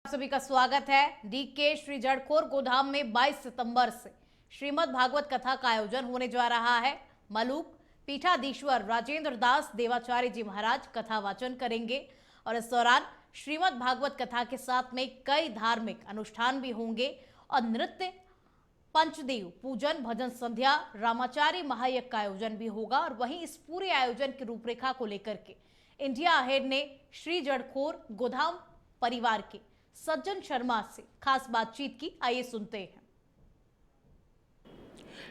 सभी का स्वागत है। डीके श्री जड़खोर गोधाम में 22 सितंबर से श्रीमद् भागवत कथा का आयोजन होने जा रहा है। मलूक पीठाधीश्वर राजेंद्र दास देवाचार्य जी महाराज कथा वाचन करेंगे और इस दौरान श्रीमद् भागवत कथा के साथ में कई धार्मिक अनुष्ठान भी होंगे और नृत्य, पंचदेव पूजन, भजन संध्या, रामाचार्य महायज्ञ का आयोजन भी होगा। और वहीं इस पूरे आयोजन की रूपरेखा को लेकर के इंडिया अहेड ने श्री जड़खोर गोधाम परिवार के सज्जन शर्मा से खास बातचीत की। आइए सुनते हैं।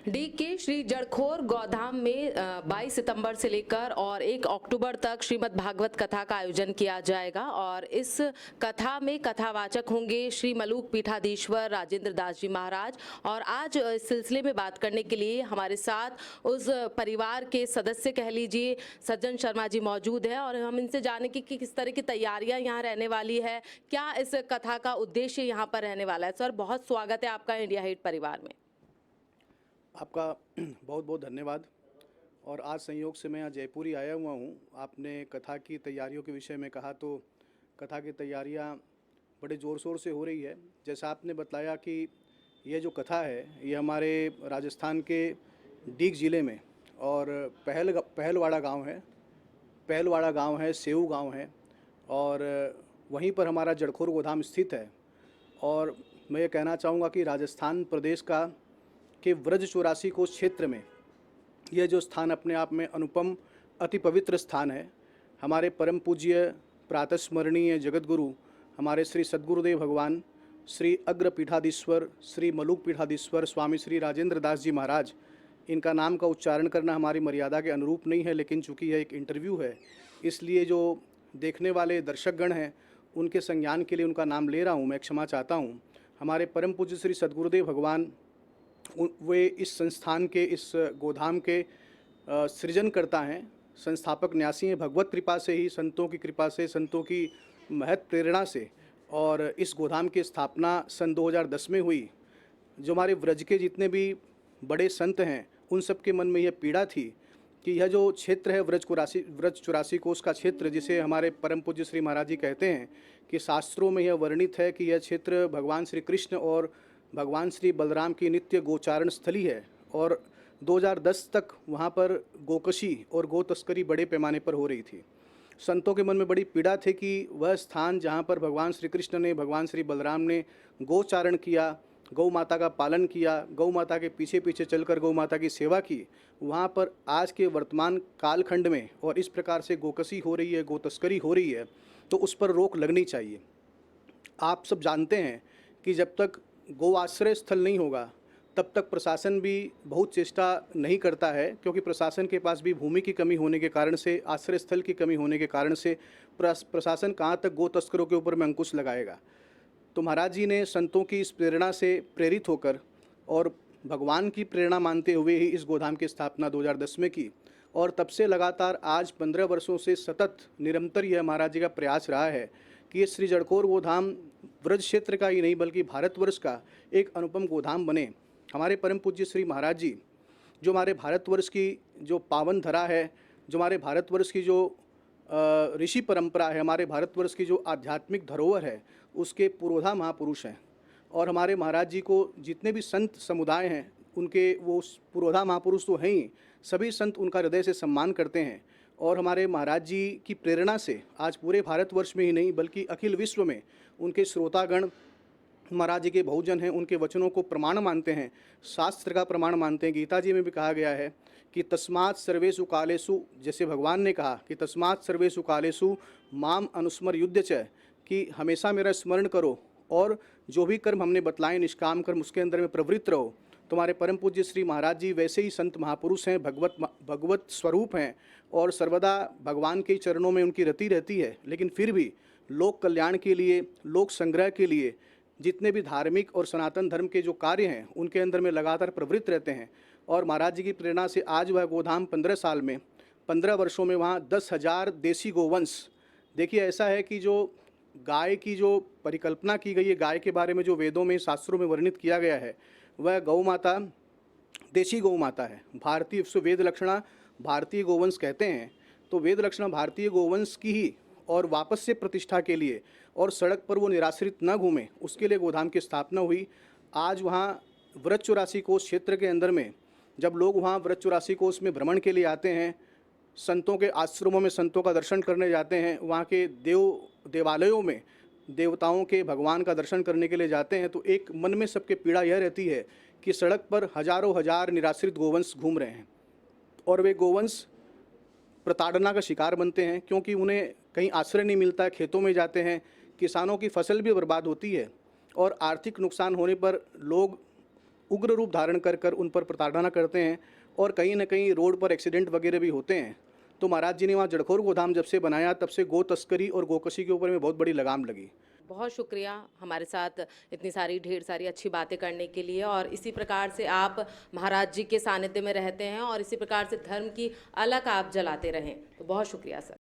डीके श्री जड़खोर गोधाम में 22 सितंबर से लेकर और 1 अक्टूबर तक श्रीमद् भागवत कथा का आयोजन किया जाएगा और इस कथा में कथावाचक होंगे श्री मलूक पीठाधीश्वर राजेंद्र दास जी महाराज। और आज इस सिलसिले में बात करने के लिए हमारे साथ उस परिवार के सदस्य कह लीजिए सज्जन शर्मा जी मौजूद है और हम इनसे जाने की कि किस तरह की तैयारियां यहाँ रहने वाली है, क्या इस कथा का उद्देश्य यहाँ पर रहने वाला है। सर, बहुत स्वागत है आपका इंडिया अहेड परिवार में। आपका बहुत बहुत धन्यवाद। और आज संयोग से मैं यहाँ जयपुर ही आया हुआ हूँ। आपने कथा की तैयारियों के विषय में कहा तो कथा की तैयारियाँ बड़े ज़ोर शोर से हो रही है। जैसा आपने बताया कि ये जो कथा है ये हमारे राजस्थान के डीग ज़िले में और पहलवाड़ा गांव है, सेऊ गांव है और वहीं पर हमारा जड़खोर गोधाम स्थित है। और मैं ये कहना चाहूँगा कि राजस्थान प्रदेश का कि व्रज 84 कोष क्षेत्र में यह जो स्थान अपने आप में अनुपम अति पवित्र स्थान है। हमारे परम पूज्य प्रातस्मरणीय जगत गुरु हमारे श्री सद्गुरुदेव भगवान श्री अग्र पीठाधीश्वर श्री मलूक पीठाधीश्वर स्वामी श्री राजेंद्र दास जी महाराज, इनका नाम का उच्चारण करना हमारी मर्यादा के अनुरूप नहीं है, लेकिन चूँकि यह एक इंटरव्यू है इसलिए जो देखने वाले दर्शकगण हैं उनके संज्ञान के लिए उनका नाम ले रहा हूँ। मैं क्षमा चाहता हूँ। हमारे परम पूज्य श्री सद्गुरुदेव भगवान वे इस संस्थान के, इस गोधाम के सृजनकर्ता हैं, संस्थापक न्यासी हैं। भगवत कृपा से ही, संतों की कृपा से, संतों की महत प्रेरणा से और इस गोधाम की स्थापना सन 2010 में हुई। जो हमारे व्रज के जितने भी बड़े संत हैं उन सब के मन में यह पीड़ा थी कि यह जो क्षेत्र है व्रज 84 कोष का क्षेत्र, जिसे हमारे परम पूज्य श्री महाराज जी कहते हैं कि शास्त्रों में यह वर्णित है कि यह क्षेत्र भगवान श्री कृष्ण और भगवान श्री बलराम की नित्य गोचारण स्थली है। और 2010 तक वहाँ पर गोकशी और गो तस्करी बड़े पैमाने पर हो रही थी। संतों के मन में बड़ी पीड़ा थी कि वह स्थान जहाँ पर भगवान श्री कृष्ण ने, भगवान श्री बलराम ने गोचारण किया, गौ माता का पालन किया, गौ माता के पीछे पीछे चलकर गौ माता की सेवा की, वहाँ पर आज के वर्तमान कालखंड में और इस प्रकार से गोकशी हो रही है, गो तस्करी हो रही है, तो उस पर रोक लगनी चाहिए। आप सब जानते हैं कि जब तक गो आश्रय स्थल नहीं होगा तब तक प्रशासन भी बहुत चेष्टा नहीं करता है, क्योंकि प्रशासन के पास भी भूमि की कमी होने के कारण से, आश्रय स्थल की कमी होने के कारण से प्रशासन कहाँ तक गो तस्करों के ऊपर में अंकुश लगाएगा। तो महाराज जी ने संतों की इस प्रेरणा से प्रेरित होकर और भगवान की प्रेरणा मानते हुए ही इस गोधाम की स्थापना 2010 में की और तब से लगातार आज 15 वर्षों से सतत निरंतर यह महाराज जी का प्रयास रहा है कि ये श्री जड़खोर गोधाम व्रज क्षेत्र का ही नहीं बल्कि भारतवर्ष का एक अनुपम गोधाम बने। हमारे परम पूज्य श्री महाराज जी जो हमारे भारतवर्ष की जो पावन धरा है, जो हमारे भारतवर्ष की जो ऋषि परंपरा है, हमारे भारतवर्ष की जो आध्यात्मिक धरोहर है, उसके पुरोधा महापुरुष हैं। और हमारे महाराज जी को जितने भी संत समुदाय हैं उनके वो पुरोधा महापुरुष तो हैं ही, सभी संत उनका हृदय से सम्मान करते हैं। और हमारे महाराज जी की प्रेरणा से आज पूरे भारतवर्ष में ही नहीं बल्कि अखिल विश्व में उनके श्रोतागण महाराज जी के बहुजन हैं, उनके वचनों को प्रमाण मानते हैं, शास्त्र का प्रमाण मानते हैं। गीता जी में भी कहा गया है कि तस्मात् सर्वेषु कालेषु, जैसे भगवान ने कहा कि तस्मात् सर्वेषु कालेषु माम अनुस्मर युद्ध च, कि हमेशा मेरा स्मरण करो और जो भी कर्म हमने बतलाए निष्काम कर्म उसके अंदर में प्रवृत्त रहो। तुम्हारे परम पूज्य श्री महाराज जी वैसे ही संत महापुरुष हैं, भगवत स्वरूप हैं और सर्वदा भगवान के चरणों में उनकी रति रहती है, लेकिन फिर भी लोक कल्याण के लिए, लोक संग्रह के लिए जितने भी धार्मिक और सनातन धर्म के जो कार्य हैं उनके अंदर में लगातार प्रवृत्त रहते हैं। और महाराज जी की प्रेरणा से आज वह गोधाम 15 साल में, 15 वर्षों में वहाँ 10,000 देसी गोवंश। देखिए ऐसा है कि जो गाय की जो परिकल्पना की गई है, गाय के बारे में जो वेदों में शास्त्रों में वर्णित किया गया है, वह गौ माता देशी गौ माता है। भारतीय वेद लक्षणा भारतीय गोवंश कहते हैं, तो वेद लक्षणा भारतीय गोवंश की ही और वापस से प्रतिष्ठा के लिए और सड़क पर वो निराश्रित न घूमें, उसके लिए गोधाम की स्थापना हुई। आज वहाँ व्रत 84 कोष क्षेत्र के अंदर में जब लोग वहाँ व्रत 84 कोष में भ्रमण के लिए आते हैं, संतों के आश्रमों में संतों का दर्शन करने जाते हैं, वहाँ के देवालयों में देवताओं के भगवान का दर्शन करने के लिए जाते हैं, तो एक मन में सबके पीड़ा यह रहती है कि सड़क पर हजारों हजार निराश्रित गोवंश घूम रहे हैं और वे गोवंश प्रताड़ना का शिकार बनते हैं, क्योंकि उन्हें कहीं आश्रय नहीं मिलता है, खेतों में जाते हैं, किसानों की फसल भी बर्बाद होती है और आर्थिक नुकसान होने पर लोग उग्र रूप धारण कर कर उन पर प्रताड़ना करते हैं और कहीं ना कहीं रोड पर एक्सीडेंट वगैरह भी होते हैं। तो महाराज जी ने वहाँ जड़खोर गोधाम जब से बनाया तब से गो तस्करी और गोकशी के ऊपर में बहुत बड़ी लगाम लगी। बहुत शुक्रिया हमारे साथ इतनी सारी ढेर सारी अच्छी बातें करने के लिए। और इसी प्रकार से आप महाराज जी के सानिध्य में रहते हैं और इसी प्रकार से धर्म की अलख आप जलाते रहें। तो बहुत शुक्रिया सर।